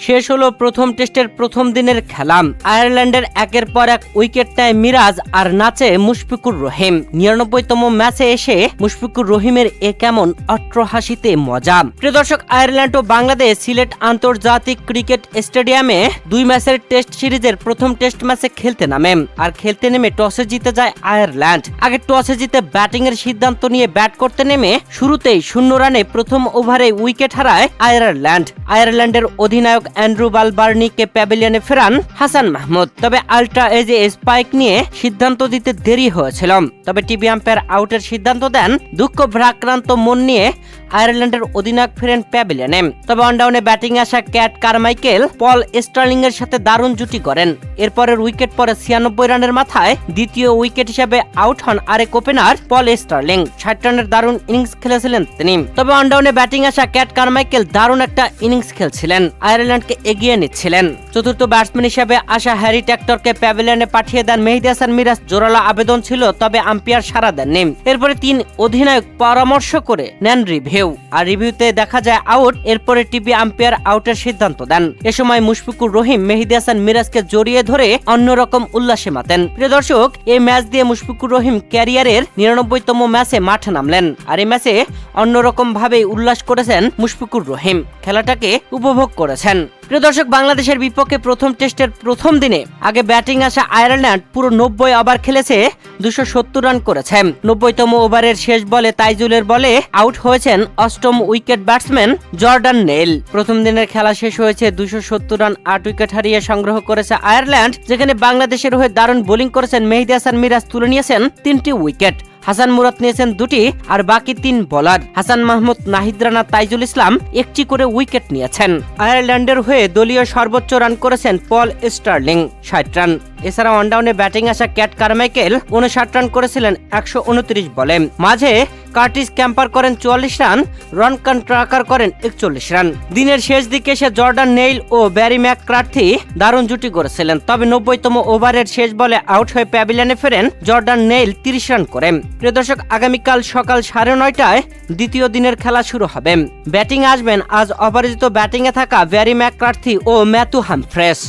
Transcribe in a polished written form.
শেষ হলো প্রথম টেস্টের প্রথম দিনের খেলা। আয়ারল্যান্ডের একের পর এক উইকেট নেয় মিরাজ আর নাচে মুশফিকুর রহিম। ৯৯তম ম্যাচে এসে মুশফিকুর রহিমের এ কেমন অট্টহাসিতে মজা। প্রিয় দর্শক, আয়ারল্যান্ড ও বাংলাদেশ সিলেট আন্তর্জাতিক ক্রিকেট স্টেডিয়ামে ২ ম্যাচের টেস্ট সিরিজের প্রথম টেস্ট ম্যাচে খেলতে নামে। আর খেলতে নেমে টসে জিতে যায় আয়ারল্যান্ড। আগে টসে জিতে ব্যাটিং এর সিদ্ধান্ত নিয়ে ব্যাট করতে নেমে শুরুতেই ০ রানে প্রথম ওভারে উইকেট হারায় আয়ারল্যান্ড। আয়ারল্যান্ডের অধিনায়ক অ্যান্ড্রু বালবার্নিকে প্যাভিলিয়নে ফেরান হাসান মাহমুদ। তবে আল্ট্রা এজে স্পাইক নিয়ে সিদ্ধান্ত দিতে দেরি হয়েছিল। তবে টিভি আম্পায়ার আউটের সিদ্ধান্ত দেন। দুঃখ ভারাক্রান্ত মন নিয়ে আয়ারল্যান্ডের অধিনায়ক ফেরেন প্যাভিলিয়নে। তবে অনডাউনে ব্যাটিং আসা ক্যাট কারমাইকেল পল স্টার্লিং এর সাথে দারুণ জুটি করেন। এরপরের উইকেট পরে ৯৬ রানের মাথায় দ্বিতীয় উইকেট হিসেবে আউট হন আরেক ওপেনার পল স্টার্লিং। ৬০ রানের দারুণ ইনিংস খেলেছিলেন তিনি। তবে অনডাউনে ব্যাটিং আসা ক্যাট কারমাইকেল দারুণ একটা ইনিংস খেলছিলেন, আয়ারল্যান্ডকে এগিয়ে নিচ্ছিলেন। চতুর্থ ব্যাটসম্যান হিসেবে আসা হ্যারি ট্যাক্টরকে প্যাভিলিয়নে পাঠিয়ে দেন মেহেদী হাসান মিরাজ। জোরালো আবেদন ছিল, তবে আম্পায়ার সাড়া দেননি। এরপরে ৩ অধিনায়ক পরামর্শ করে নেন রিভিউ। আর রিভিউতে দেখা যায় আউট। এরপরে টিভি আম্পায়ার আউটের সিদ্ধান্ত দেন। এ সময় মুশফিকুর রহিম মেহেদী হাসান মিরাজকে জড়িয়ে ধরে অন্যরকম উল্লাসে মাতেন। প্রিয় দর্শক, এই ম্যাচ দিয়ে মুশফিকুর রহিম ক্যারিয়ারের ৯৯তম ম্যাচে মাঠে নামলেন। আর এই ম্যাচে অন্যরকম ভাবে উল্লাস করেছেন মুশফিকুর রহিম, খেলাটাকে উপভোগ করেছেন। প্রিয় দর্শক, বাংলাদেশের বিপক্ষে প্রথম টেস্টের প্রথম দিনে আগে ব্যাটিং আসা আয়ারল্যান্ড পুরো ৯০ ওভার খেলেছে, ২৭০ রান করেছে। ৯০তম ওভারের শেষ বলে তাইজুলের বলে আউট হয়েছেন অষ্টম উইকেট ব্যাটসম্যান জর্ডান নেইল। প্রথম দিনের খেলা শেষ হয়েছে ২৭০ রান ৮ উইকেট হারিয়ে সংগ্রহ করেছে আয়ারল্যান্ড, যেখানে বাংলাদেশের হয়ে দারুণ বোলিং করেছেন মেহেদী হাসান মিরাজ। তুলে নিয়েছেন ৩টি উইকেট। হাসান মুরাদ নিয়েছেন ২টি, আর বাকি ৩ বোলার হাসান মাহমুদ, নাহিদ রানা, তাইজুল ইসলাম ১টি করে উইকেট নিয়েছেন। আয়ারল্যান্ডের হয়ে দলীয় সর্বোচ্চ রান করেছেন পল স্টার্লিং, ৬০ রান। এছাড়া ওয়ানডাউনে ব্যাটিং আসা ক্যাট কারমাইকেল ৫৯ রান করেছিলেন ১২৯ বলে। মাঝে কার্টিস ক্যাম্পার করেন ৪৪ রান, রনকান ট্রাকার করেন ৪১ রান। দিনের শেষ দিকে সে জর্ডান নেইল ও ব্যারি ম্যাককার্থি দারুণ জুটি করেছিলেন। তবে ৯০তম ওভারের শেষ বলে আউট হয়ে প্যাভিলিয়নে ফেরেন জর্ডান নেইল ৩০ রান করেন। প্রিয় দর্শক, আগামীকাল সকাল ৯:৩০টায় দ্বিতীয় দিনের খেলা শুরু হবে। ব্যাটিং আসবেন আজ অপরাজিত ব্যাটিংয়ে থাকা ব্যারি ম্যাককার্থি ও ম্যাথু হামফ্রেস।